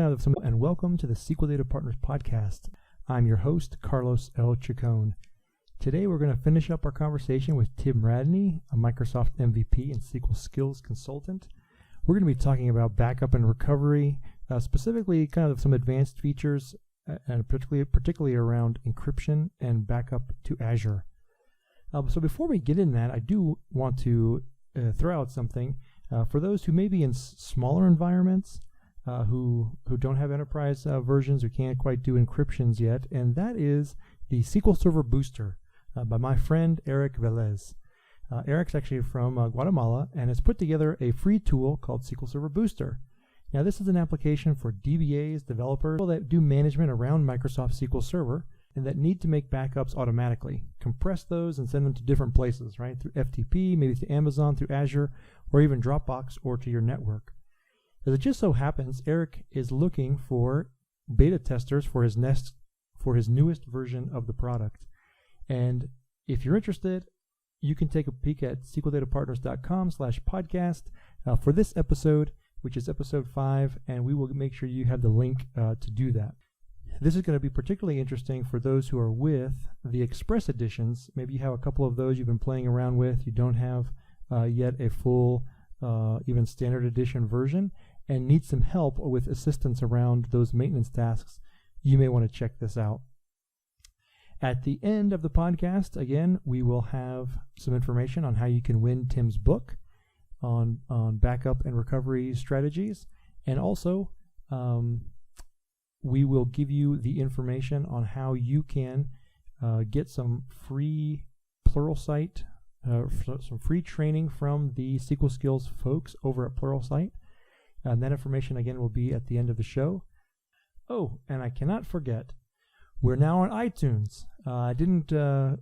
and welcome to the SQL Data Partners podcast. I'm your host, Carlos L. Chacon. Today we're going to finish up our conversation with Tim Radney, a Microsoft MVP and SQL skills consultant. We're going to be talking about backup and recovery, specifically kind of some advanced features, and particularly around encryption and backup to Azure. So before we get in that, I do want to throw out something. For those who may be in smaller environments, who don't have enterprise versions or can't quite do encryptions yet, and that is the SQL Server Booster by my friend Eric Velez. Eric's actually from Guatemala and has put together a free tool called SQL Server Booster. Now this is an application for DBAs, developers that do management around Microsoft SQL Server and that need to make backups automatically. Compress those and send them to different places, right? Through FTP, maybe through Amazon, through Azure, or even Dropbox or to your network. As it just so happens, Eric is looking for beta testers for his newest version of the product. And if you're interested, you can take a peek at sqldatapartners.com/podcast for this episode, which is episode 5, and we will make sure you have the link to do that. This is going to be particularly interesting for those who are with the Express editions. Maybe you have a couple of those you've been playing around with. You don't have yet a full, even standard edition version, and need some help with assistance around those maintenance tasks. You may want to check this out. At the end of the podcast, again, we will have some information on how you can win Tim's book on backup and recovery strategies. And also, we will give you the information on how you can get some free Pluralsight, some free training from the SQL Skills folks over at Pluralsight. And that information, again, will be at the end of the show. Oh, and I cannot forget, we're now on iTunes. I didn't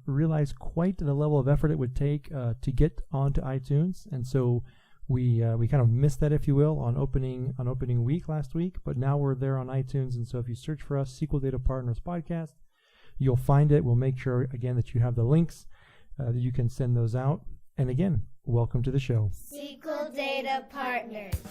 realize quite the level of effort it would take to get onto iTunes, and so we kind of missed that, if you will, on opening week last week. But now we're there on iTunes, and so if you search for us, SQL Data Partners Podcast, you'll find it. We'll make sure again that you have the links that you can send those out. And again, welcome to the show. SQL Data Partners.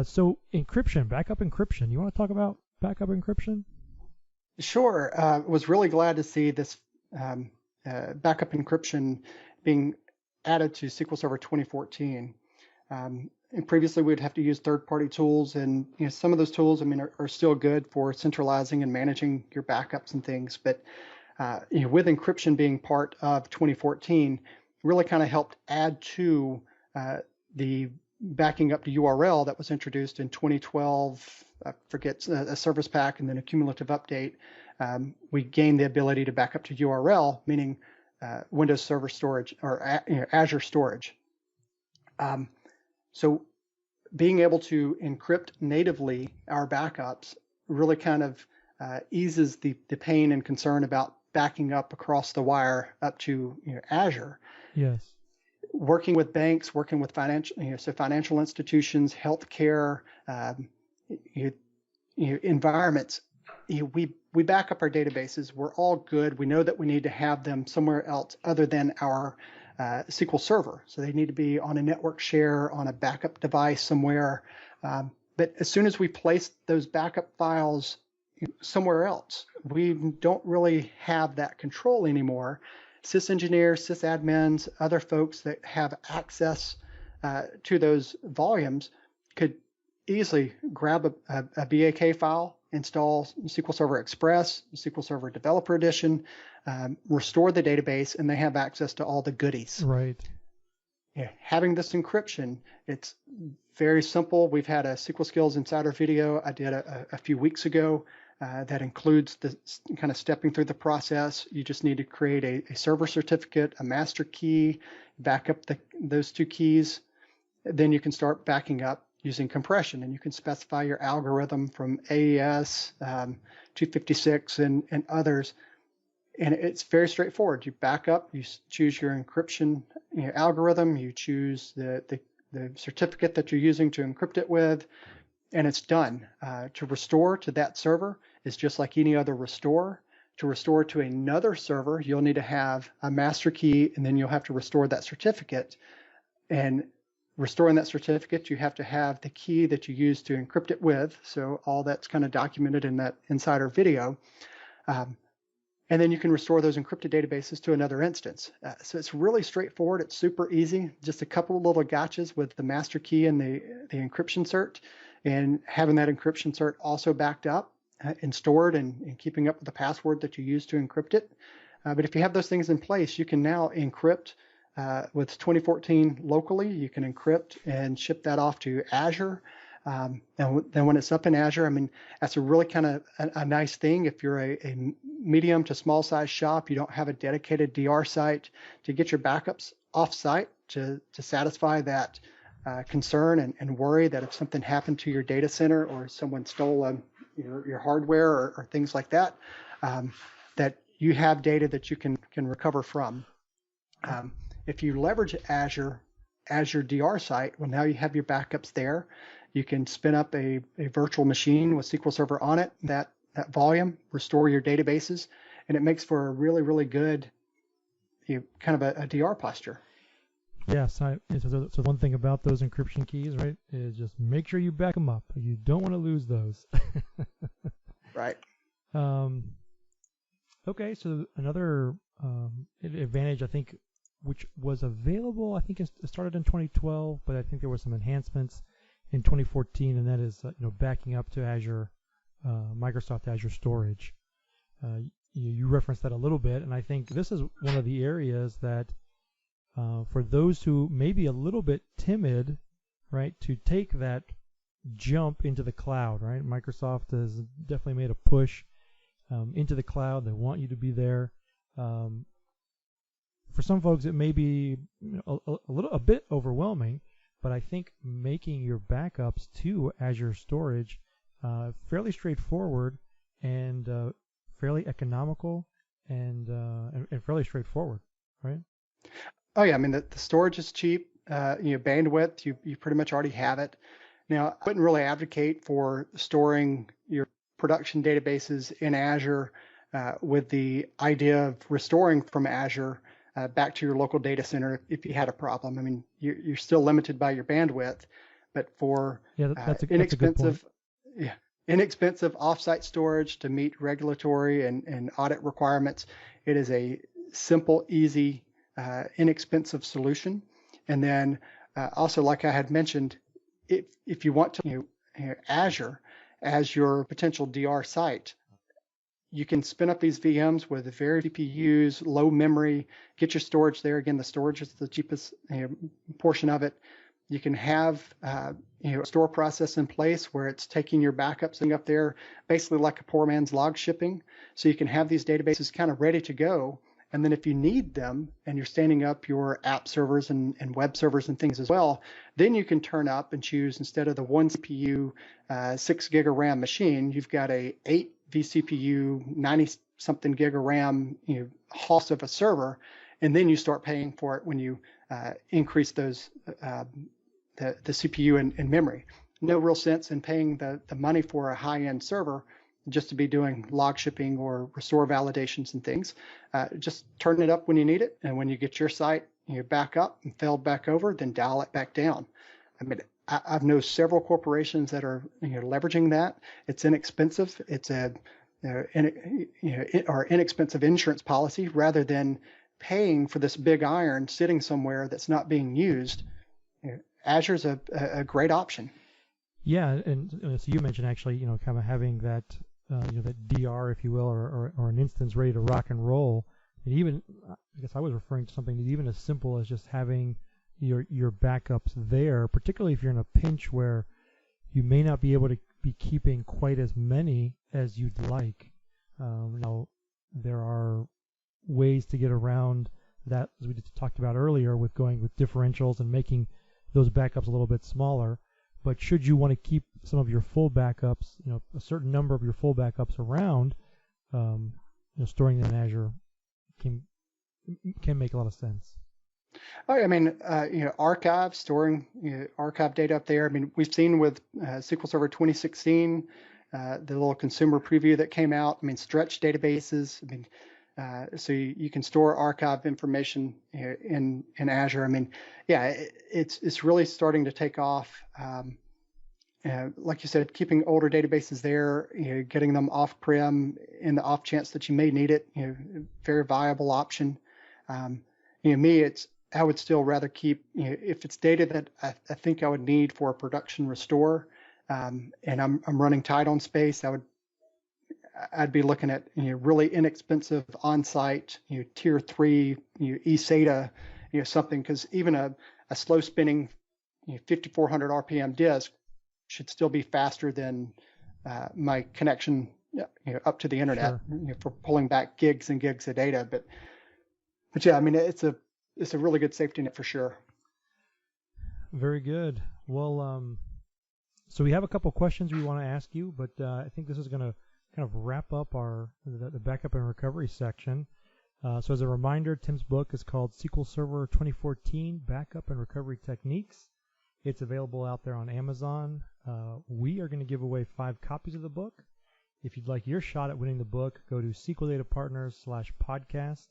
So encryption, backup encryption. You want to talk about backup encryption? Sure. Was really glad to see this backup encryption being added to SQL Server 2014. And previously, we'd have to use third-party tools, and some of those tools, are still good for centralizing and managing your backups and things. But with encryption being part of 2014, really kind of helped add to the backing up to URL that was introduced in 2012. I forget, a service pack and then a cumulative update. We gained the ability to back up to URL, meaning Windows Server storage or Azure storage. So being able to encrypt natively our backups really kind of eases the pain and concern about backing up across the wire up to Azure. Yes. Working with banks, working with financial institutions, healthcare, environments, we back up our databases. We're all good. We know that we need to have them somewhere else other than our SQL Server. So they need to be on a network share, on a backup device somewhere. But as soon as we place those backup files somewhere else, we don't really have that control anymore. Sysengineers, sysadmins, other folks that have access to those volumes could easily grab a BAK file, install SQL Server Express, SQL Server Developer Edition, restore the database, and they have access to all the goodies. Right. Yeah, having this encryption, it's very simple. We've had a SQL Skills Insider video I did a few weeks ago that includes the kind of stepping through the process. You just need to create a server certificate, a master key, back up those two keys. Then you can start backing up using compression, and you can specify your algorithm from AES, 256, and others. And it's very straightforward. You back up, you choose your encryption algorithm, you choose the the certificate that you're using to encrypt it with, and it's done. To restore to that server is just like any other restore. To restore to another server, you'll need to have a master key, and then you'll have to restore that certificate. And restoring that certificate, you have to have the key that you use to encrypt it with. So all that's kind of documented in that insider video. And then you can restore those encrypted databases to another instance. So it's really straightforward. It's super easy. Just a couple of little gotchas with the master key and the encryption cert, and having that encryption cert also backed up and stored and keeping up with the password that you use to encrypt it. But if you have those things in place, you can now encrypt with 2014 locally. You can encrypt and ship that off to Azure. And then when it's up in Azure, I mean, that's a really kind of a nice thing. If you're a medium to small size shop, you don't have a dedicated DR site to get your backups off site to satisfy that concern and worry that if something happened to your data center or someone stole your hardware or things like that, that you have data that you can recover from. If you leverage Azure DR site, well, now you have your backups there. You can spin up a virtual machine with SQL Server on it, that volume, restore your databases, and it makes for a really, really good kind of a DR posture. Yes. So one thing about those encryption keys, right, is just make sure you back them up. You don't want to lose those. Right. Okay. So another advantage, I think, which was available, I think it started in 2012, but I think there were some enhancements in 2014, and that is backing up to Azure, Microsoft Azure Storage. You referenced that a little bit, and I think this is one of the areas that for those who may be a little bit timid, right, to take that jump into the cloud, right? Microsoft has definitely made a push into the cloud. They want you to be there. For some folks, it may be a bit overwhelming, but I think making your backups to Azure Storage fairly straightforward and fairly economical and fairly straightforward, right? Oh yeah, I mean the storage is cheap. Bandwidth, you pretty much already have it. Now, I wouldn't really advocate for storing your production databases in Azure with the idea of restoring from Azure back to your local data center if you had a problem. I mean, you're still limited by your bandwidth, but for inexpensive offsite storage to meet regulatory and audit requirements, it is a simple, easy, inexpensive solution. And then also, like I had mentioned, if you want to Azure as your potential DR site, you can spin up these VMs with very GPUs, low memory, get your storage there. Again, the storage is the cheapest portion of it. You can have a store process in place where it's taking your backups and up there, basically like a poor man's log shipping. So you can have these databases kind of ready to go. And then if you need them and you're standing up your app servers and web servers and things as well, then you can turn up and choose, instead of the one CPU, 6 gig of RAM machine, you've got a 8 vCPU, 90 something gig of RAM, host of a server, and then you start paying for it when you increase those the CPU and memory. No real sense in paying the money for a high-end server just to be doing log shipping or restore validations and things. Just turn it up when you need it, and when you get your site back up and failed back over, then dial it back down. I mean, I've known several corporations that are leveraging that. It's inexpensive. It's a inexpensive insurance policy rather than paying for this big iron sitting somewhere that's not being used. Azure's a great option. Yeah, and so you mentioned actually, kind of having that, that DR, if you will, or an instance ready to rock and roll. And even, I guess I was referring to something even as simple as just having your backups there, particularly if you're in a pinch where you may not be able to be keeping quite as many as you'd like. Now, there are ways to get around that, as we just talked about earlier, with going with differentials and making those backups a little bit smaller. But should you want to keep some of your full backups, a certain number of your full backups around, storing them in Azure can make a lot of sense. I mean, archive, storing archive data up there. I mean, we've seen with SQL Server 2016, the little consumer preview that came out. I mean, stretch databases. I mean, so you can store archive information in Azure. I mean, yeah, it's really starting to take off. Like you said, keeping older databases there, getting them off-prem in the off chance that you may need it, very viable option. I would still rather keep, if it's data that I think I would need for a production restore, and I'm running tight on space, I'd be looking at really inexpensive on-site, tier 3, eSATA, something, because even a slow spinning 5400 RPM disk should still be faster than my connection up to the internet, Sure. for pulling back gigs and gigs of data. But yeah, I mean, it's a really good safety net for sure. Very good. Well, so we have a couple questions we want to ask you, but I think this is going to kind of wrap up the backup and recovery section. So as a reminder, Tim's book is called SQL Server 2014 Backup and Recovery Techniques. It's available out there on Amazon. We are going to give away 5 copies of the book. If you'd like your shot at winning the book, go to SQLDataPartners/podcast,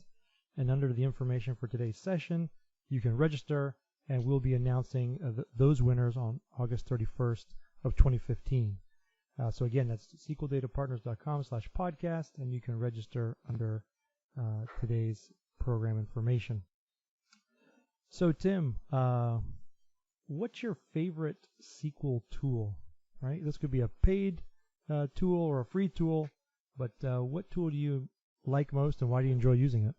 and under the information for today's session, you can register, and we'll be announcing those winners on August 31st of 2015. So again, that's SQLDataPartners.com/podcast, and you can register under today's program information. So Tim, what's your favorite SQL tool? Right, this could be a paid tool or a free tool, but what tool do you like most, and why do you enjoy using it?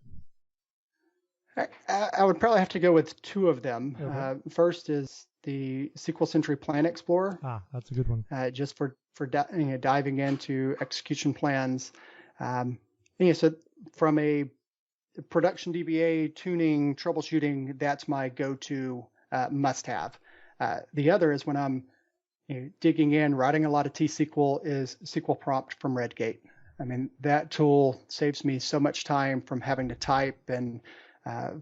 I would probably have to go with 2 of them. Okay. First is the SQL Sentry Plan Explorer. That's a good one. Just for diving into execution plans. So from a production DBA tuning, troubleshooting, that's my go-to must-have. The other is when I'm digging in, writing a lot of T-SQL, is SQL Prompt from Redgate. I mean, that tool saves me so much time from having to type and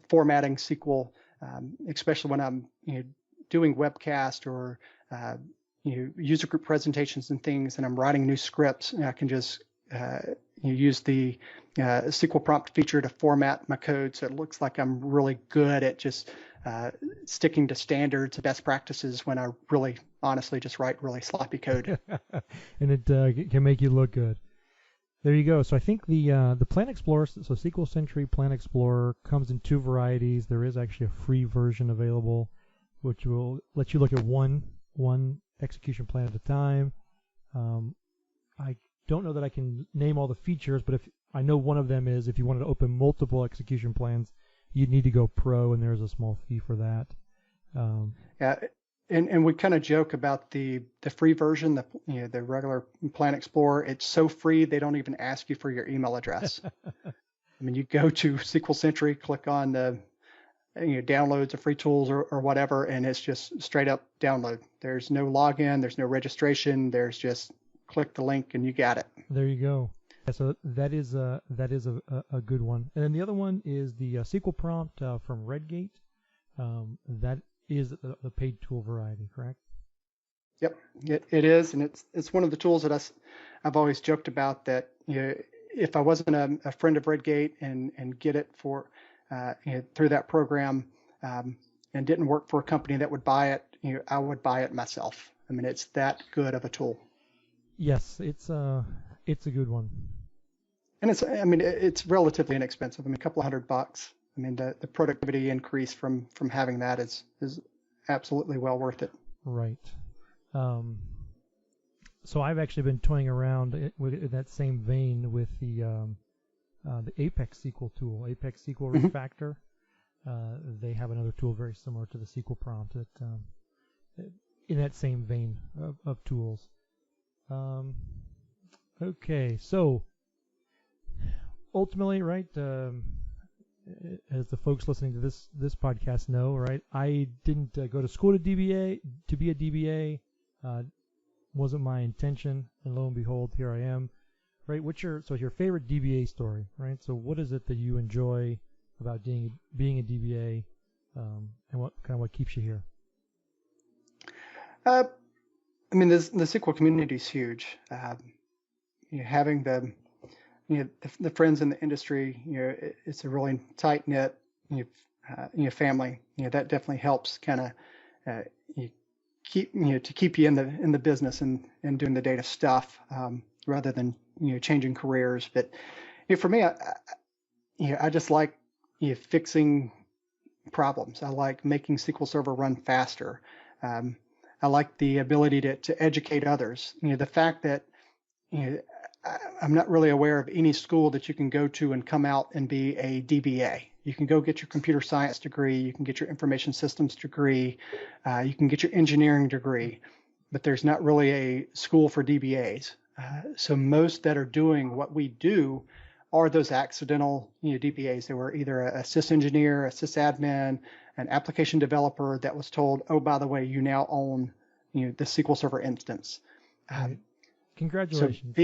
formatting SQL, especially when I'm doing webcast or user group presentations and things, and I'm writing new scripts, and I can just use the SQL prompt feature to format my code so it looks like I'm really good at just sticking to standards, best practices, when I really, honestly, just write really sloppy code. And it can make you look good. There you go. So I think the Plan Explorer, so SQL Sentry Plan Explorer, comes in 2 varieties. There is actually a free version available, which will let you look at one execution plan at a time. I don't know that I can name all the features, but if I know one of them is if you wanted to open multiple execution plans, you'd need to go pro, and there's a small fee for that. Yeah. And we kind of joke about the free version, the regular Plan Explorer. It's so free they don't even ask you for your email address. I mean, you go to SQL Sentry, click on the downloads of free tools or whatever, and it's just straight up download. There's no login, there's no registration. There's just click the link and you got it. There you go. So that is a good one. And then the other one is the SQL Prompt from Redgate. That is the paid tool variety, correct? Yep, it is, and it's one of the tools that I've always joked about, that if I wasn't a friend of Redgate and get it for through that program and didn't work for a company that would buy it, I would buy it myself. I mean, it's that good of a tool. Yes, it's a good one. And it's relatively inexpensive. I mean, a couple of $100. I mean, the productivity increase from having that is absolutely well worth it. Right. So I've actually been toying around in that same vein with the Apex SQL tool, Apex SQL Refactor. They have another tool very similar to the SQL Prompt in that same vein of tools. Okay, so ultimately, right, as the folks listening to this podcast know, right, I didn't go to school to be a DBA. Wasn't my intention, and lo and behold, here I am. Right, what's your favorite DBA story, right? So what is it that you enjoy about being a DBA? and what keeps you here? I mean, the SQL community is huge. Having the friends in the industry, it's a really tight knit family. That definitely helps kind of keep you in the business and doing the data stuff rather than changing careers. But for me, I just like fixing problems. I like making SQL Server run faster. I like the ability to educate others. The fact that I'm not really aware of any school that you can go to and come out and be a DBA. You can go get your computer science degree, you can get your information systems degree, you can get your engineering degree, but there's not really a school for DBAs. So most that are doing what we do are those accidental DBAs. They were either a sysengineer, a sysadmin, an application developer that was told, oh, by the way, you now own the SQL Server instance. Right. Congratulations. You've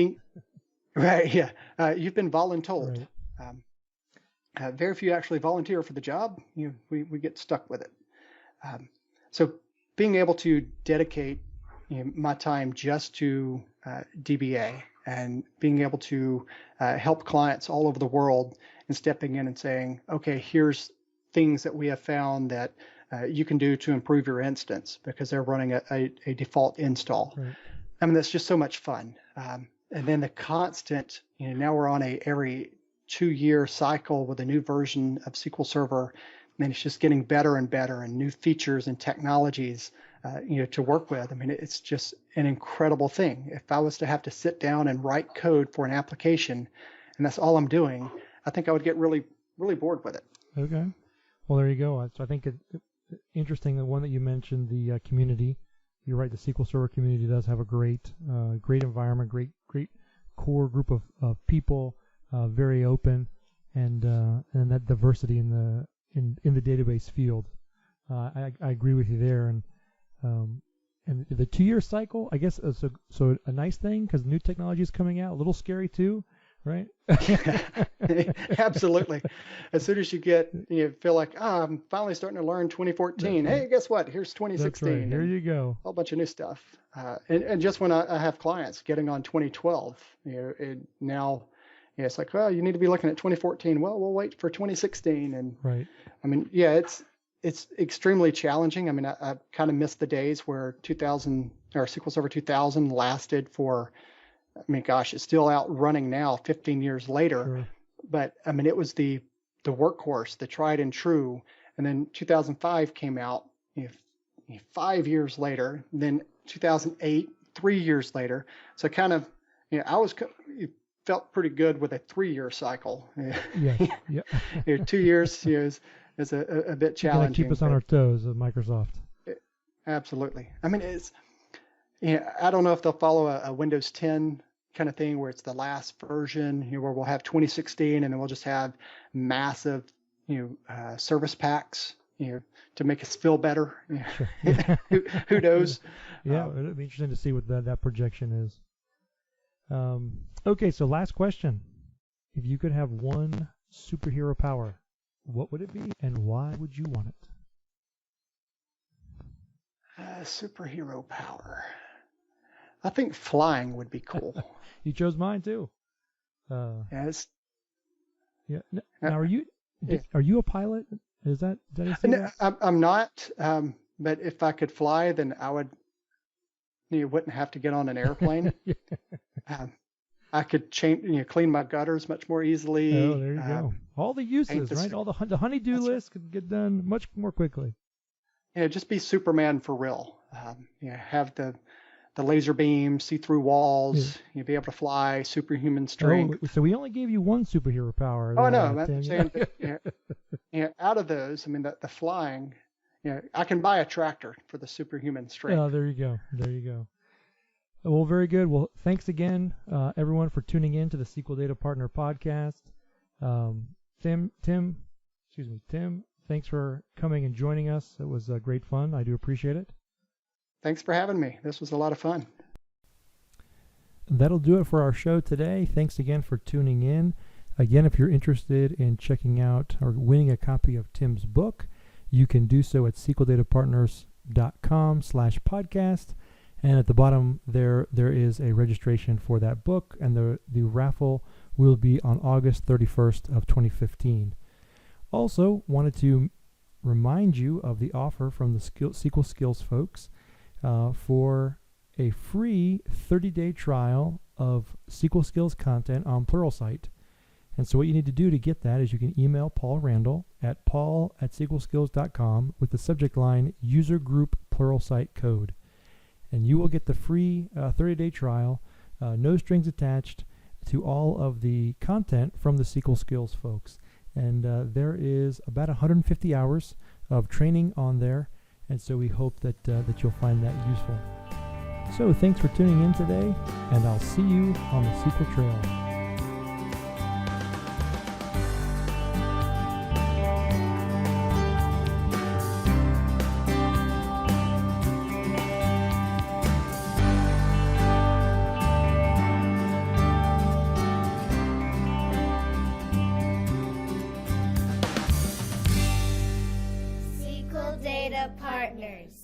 been voluntold. Right. Very few actually volunteer for the job. We get stuck with it. So being able to dedicate my time just to DBA and being able to help clients all over the world and stepping in and saying, okay, here's things that we have found that you can do to improve your instance because they're running a default install. Right. I mean, that's just so much fun. And then the constant, now we're on every 2-year cycle with a new version of SQL Server, and it's just getting better and better and new features and technologies, to work with. I mean, it's just an incredible thing. If I was to have to sit down and write code for an application, and that's all I'm doing, I think I would get really, really bored with it. Okay. Well, there you go. So I think it's interesting, the one that you mentioned, the community. You're right. The SQL Server community does have a great environment, great core group of people, very open, and that diversity in the database field. I agree with you there. And the 2-year cycle, I guess, so a nice thing because new technology is coming out. A little scary too, right? Absolutely. As soon as you feel like, I'm finally starting to learn 2014. Hey, guess what? Here's 2016. That's right. Here you go. A whole bunch of new stuff. And just when I have clients getting on 2012, now it's like, well, you need to be looking at 2014. Well, we'll wait for 2016. And right. I mean, yeah, it's extremely challenging. I mean, I kind of missed the days where SQL Server 2000 lasted for, I mean, gosh, it's still out running now, 15 years later. Sure. But I mean, it was the workhorse, the tried and true. And then 2005 came out, 5 years later. Then 2008, 3 years later. So kind of, felt pretty good with a 3-year cycle. Yeah. 2 years is a bit challenging. Keep us on our toes at Microsoft. Absolutely. I mean, I don't know if they'll follow a Windows 10 kind of thing where it's the last version, where we'll have 2016 and then we'll just have massive, service packs, to make us feel better. Sure. Yeah. Who knows? Yeah, it'll be interesting to see what that projection is. Okay, so last question. If you could have one superhero power, what would it be and why would you want it? Superhero power. I think flying would be cool. You chose mine too. Yes. Yeah. Now, are you a pilot? Is that no, I'm not. But if I could fly, then I would. You wouldn't have to get on an airplane. I could clean my gutters much more easily. Oh, there you go. All the uses, right? All the honey-do list could get done much more quickly. Yeah, just be Superman for real. Have the laser beam, see through walls. Yeah. Be able to fly, superhuman strength. Oh, so we only gave you one superhero power. Oh no, I'm saying that, out of those, I mean the flying. I can buy a tractor for the superhuman strength. Oh, there you go. Well, very good. Well, thanks again, everyone, for tuning in to the SQL Data Partner Podcast. Tim, thanks for coming and joining us. It was great fun. I do appreciate it. Thanks for having me. This was a lot of fun. That'll do it for our show today. Thanks again for tuning in. Again, if you're interested in checking out or winning a copy of Tim's book, you can do so at SQLDataPartners.com/podcast. And at the bottom there is a registration for that book, and the raffle will be on August 31st of 2015. Also, wanted to remind you of the offer from the SQL Skills folks for a free 30-day trial of SQL Skills content on Pluralsight. And so what you need to do to get that is you can email Paul Randall at paul@sqlskills.com with the subject line user group Pluralsight code. And you will get the free 30-day trial, no strings attached, to all of the content from the SQL Skills folks. And there is about 150 hours of training on there, and so we hope that you'll find that useful. So thanks for tuning in today, and I'll see you on the SQL Trail. SQL Data Partners.